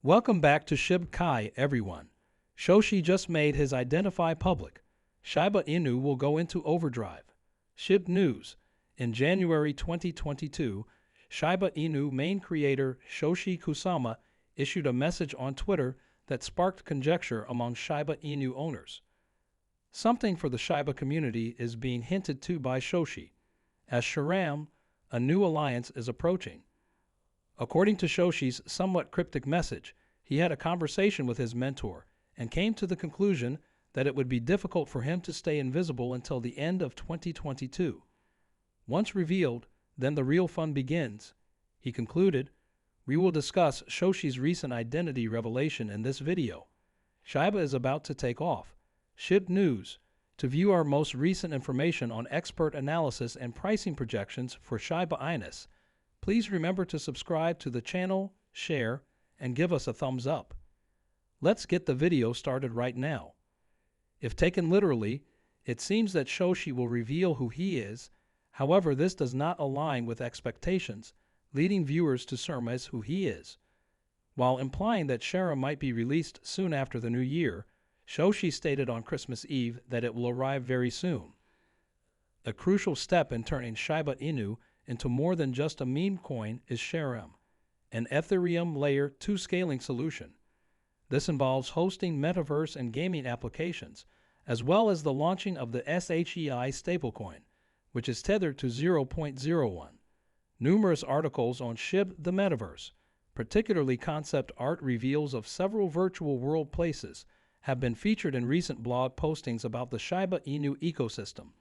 Welcome back to Shib Kai, everyone. Ryoshi just made his identify public. Shiba Inu will go into overdrive. Shib News. In January 2022, Shiba Inu main creator Ryoshi Kusama issued a message on Twitter that sparked conjecture among Shiba Inu owners. Something for the Shiba community is being hinted to by Ryoshi, as Sharam, a new alliance, is approaching. According to Ryoshi's somewhat cryptic message, he had a conversation with his mentor and came to the conclusion that it would be difficult for him to stay invisible until the end of 2022. Once revealed, then the real fun begins. He concluded, "We will discuss Ryoshi's recent identity revelation in this video. Shiba is about to take off." Shib News. To view our most recent information on expert analysis and pricing projections for Shiba Inu, please remember to subscribe to the channel, share, and give us a thumbs up. Let's get the video started right now. If taken literally, it seems that Ryoshi will reveal who he is. However, this does not align with expectations, leading viewers to surmise who he is. While implying that Shara might be released soon after the new year, Ryoshi stated on Christmas Eve that it will arrive very soon. A crucial step in turning Shiba Inu into more than just a meme coin is Sharam, an Ethereum Layer 2 scaling solution. This involves hosting metaverse and gaming applications, as well as the launching of the SHEI stablecoin, which is tethered to 0.01. Numerous articles on Shib the Metaverse, particularly concept art reveals of several virtual world places, have been featured in recent blog postings about the Shiba Inu ecosystem.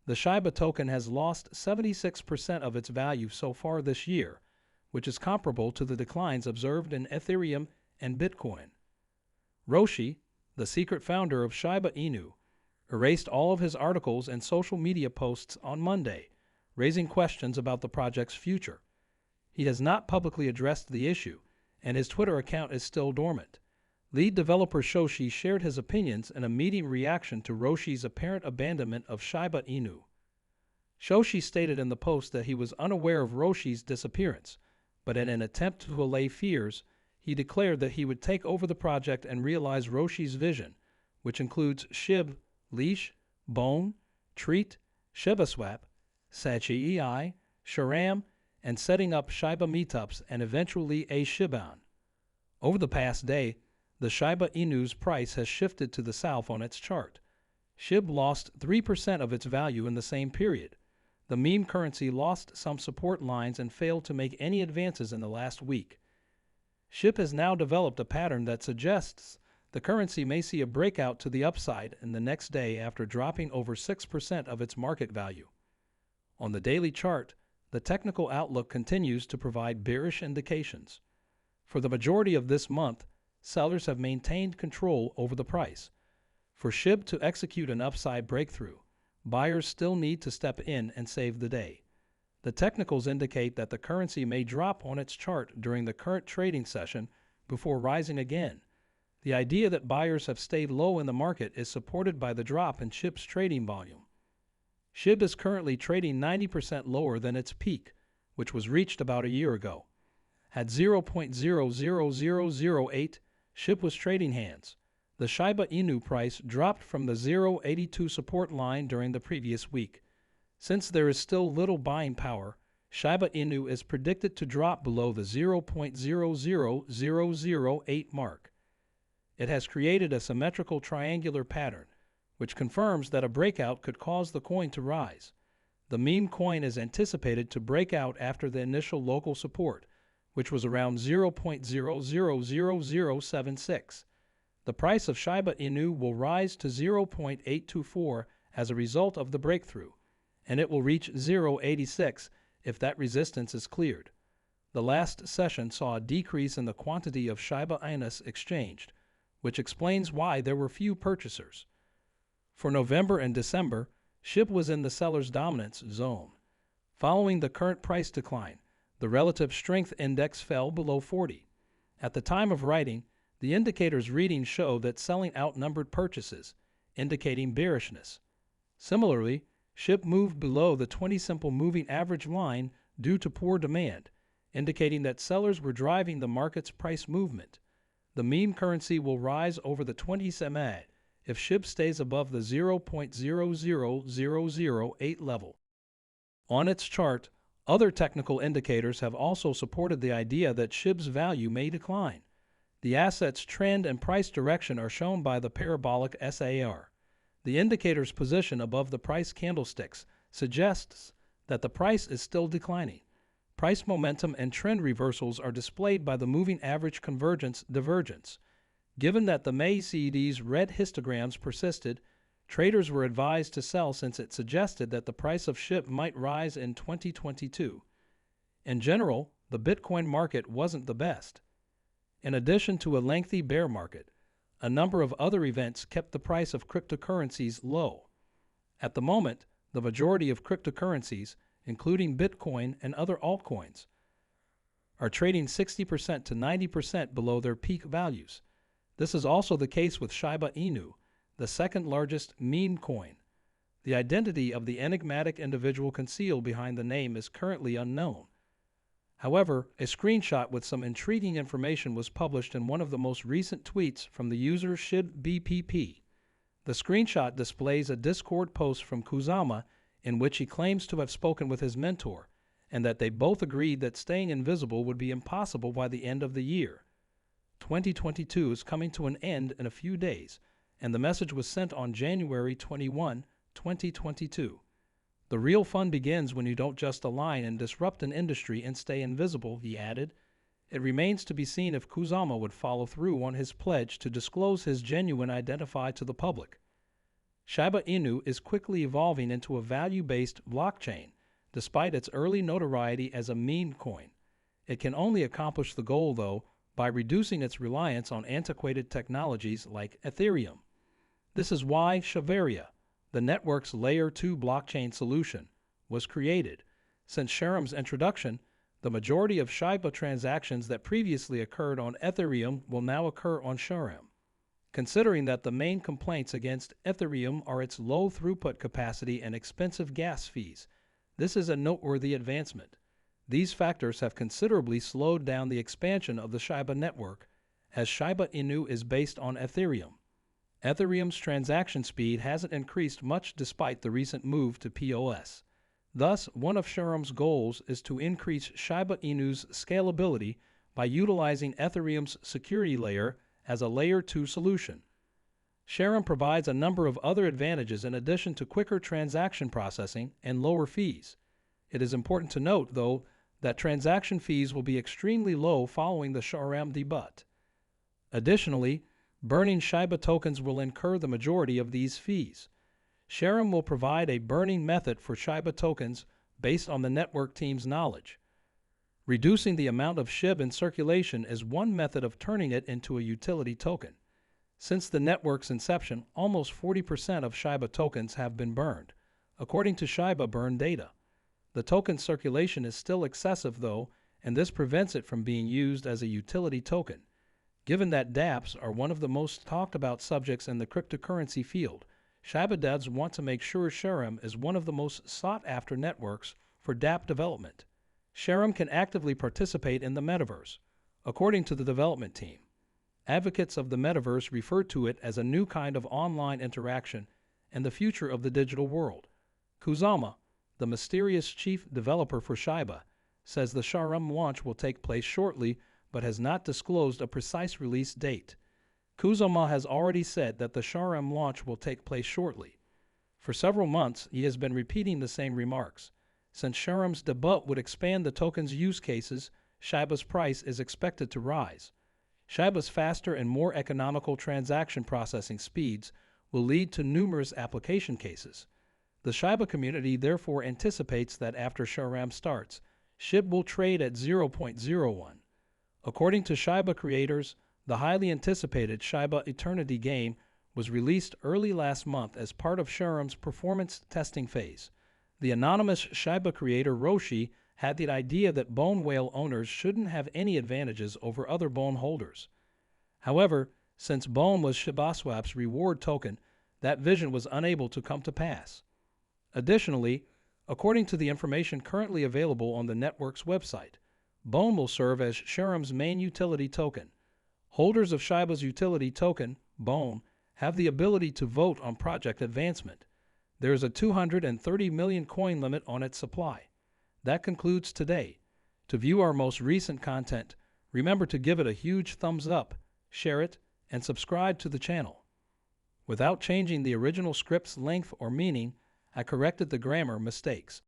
The Shiba token has lost 76% of its value so far this year, which is comparable to the declines observed in Ethereum and Bitcoin. Ryoshi, the secret founder of Shiba Inu, erased all of his articles and social media posts on Monday, raising questions about the project's future. He has not publicly addressed the issue, and his Twitter account is still dormant. Lead developer Ryoshi shared his opinions in a meeting reaction to Ryoshi's apparent abandonment of Shiba Inu. Ryoshi stated in the post that he was unaware of Ryoshi's disappearance, but in an attempt to allay fears, he declared that he would take over the project and realize Ryoshi's vision, which includes Shib, Leash, Bone, Treat, Shibaswap, Shibaiinu, Sharam, and setting up Shiba meetups and eventually a shibainu. Over the past day, the Shiba Inu's price has shifted to the south on its chart. Shib lost 3% of its value in the same period. The meme currency lost some support lines and failed to make any advances in the last week. Shib has now developed a pattern that suggests the currency may see a breakout to the upside in the next day after dropping over 6% of its market value. On the daily chart, the technical outlook continues to provide bearish indications. For the majority of this month, sellers have maintained control over the price. For Shib to execute an upside breakthrough, buyers still need to step in and save the day. The technicals indicate that the currency may drop on its chart during the current trading session before rising again. The idea that buyers have stayed low in the market is supported by the drop in Shib's trading volume. Shib is currently trading 90% lower than its peak, which was reached about a year ago. At 0.00008, Shib was trading hands. The Shiba Inu price dropped from the 0.82 support line during the previous week. Since there is still little buying power, Shiba Inu is predicted to drop below the 0.00008 mark. It has created a symmetrical triangular pattern, which confirms that a breakout could cause the coin to rise. The meme coin is anticipated to break out after the initial local support, which was around 0.000076. The price of Shiba Inu will rise to 0.824 as a result of the breakthrough, and it will reach 0.86 if that resistance is cleared. The last session saw a decrease in the quantity of Shiba Inu exchanged, which explains why there were few purchasers. For November and December, Shib was in the seller's dominance zone. Following the current price decline, the relative strength index fell below 40. At the time of writing, the indicator's readings show that selling outnumbered purchases, indicating bearishness. Similarly, Shib moved below the 20 simple moving average line due to poor demand, indicating that sellers were driving the market's price movement. the meme currency will rise over the 20 semaine if Shib stays above the 0.00008 level. On its chart, other technical indicators have also supported the idea that Shib's value may decline. The asset's trend and price direction are shown by the parabolic SAR. The indicator's position above the price candlesticks suggests that the price is still declining. Price momentum and trend reversals are displayed by the moving average convergence divergence. Given that the May CED's red histograms persisted, traders were advised to sell since it suggested that the price of Shib might rise in 2022. In general, the Bitcoin market wasn't the best. In addition to a lengthy bear market, a number of other events kept the price of cryptocurrencies low. At the moment, the majority of cryptocurrencies, including Bitcoin and other altcoins, are trading 60% to 90% below their peak values. This is also the case with Shiba Inu, the second largest meme coin. The identity of the enigmatic individual concealed behind the name is currently unknown. However, a screenshot with some intriguing information was published in one of the most recent tweets from the user Shib. The screenshot displays a Discord post from Kusama in which he claims to have spoken with his mentor, and that they both agreed that staying invisible would be impossible by the end of the year. 2022 is coming to an end in a few days, and the message was sent on January 21, 2022. The real fun begins when you don't just align and disrupt an industry and stay invisible, he added. It remains to be seen if Kusama would follow through on his pledge to disclose his genuine identity to the public. Shiba Inu is quickly evolving into a value-based blockchain, despite its early notoriety as a meme coin. It can only accomplish the goal, though, by reducing its reliance on antiquated technologies like Ethereum. This is why Shiba, the network's Layer 2 blockchain solution, was created. Since Sharum's introduction, the majority of Shiba transactions that previously occurred on Ethereum will now occur on Sharum. Considering that the main complaints against Ethereum are its low throughput capacity and expensive gas fees, this is a noteworthy advancement. These factors have considerably slowed down the expansion of the Shiba network, as Shiba Inu is based on Ethereum. Ethereum's transaction speed hasn't increased much despite the recent move to POS. Thus, one of Sharum's goals is to increase Shiba Inu's scalability by utilizing Ethereum's security layer as a Layer 2 solution. Sharum provides a number of other advantages in addition to quicker transaction processing and lower fees. It is important to note, though, that transaction fees will be extremely low following the Sharum debut. Additionally, burning Shiba tokens will incur the majority of these fees. Sharum will provide a burning method for Shiba tokens based on the network team's knowledge. Reducing the amount of Shib in circulation is one method of turning it into a utility token. Since the network's inception, almost 40% of Shiba tokens have been burned, according to Shiba burn data. The token circulation is still excessive, though, and this prevents it from being used as a utility token. Given that dApps are one of the most talked about subjects in the cryptocurrency field, Shiba devs want to make sure Sharum is one of the most sought-after networks for dApp development. Sharum can actively participate in the metaverse, according to the development team. Advocates of the metaverse refer to it as a new kind of online interaction and the future of the digital world. Kusama, the mysterious chief developer for Shiba, says the Sharum launch will take place shortly but has not disclosed a precise release date. Kusama has already said that the Sharum launch will take place shortly. For several months, he has been repeating the same remarks. Since Sharum's debut would expand the token's use cases, Shiba's price is expected to rise. Shiba's faster and more economical transaction processing speeds will lead to numerous application cases. The Shiba community therefore anticipates that after Sharum starts, Shib will trade at 0.01. According to Shiba creators, the highly anticipated Shiba Eternity game was released early last month as part of Sharum's performance testing phase. The anonymous Shiba creator Ryoshi had the idea that bone whale owners shouldn't have any advantages over other bone holders. However, since bone was shibaswap's reward token, that vision was unable to come to pass. Additionally, according to the information currently available on the network's website, Bone will serve as Sharum's main utility token. Holders of Shiba's utility token, BONE, have the ability to vote on project advancement. There is a 230 million coin limit on its supply. That concludes today. To view our most recent content, remember to give it a huge thumbs up, share it, and subscribe to the channel. Without changing the original script's length or meaning, I corrected the grammar mistakes.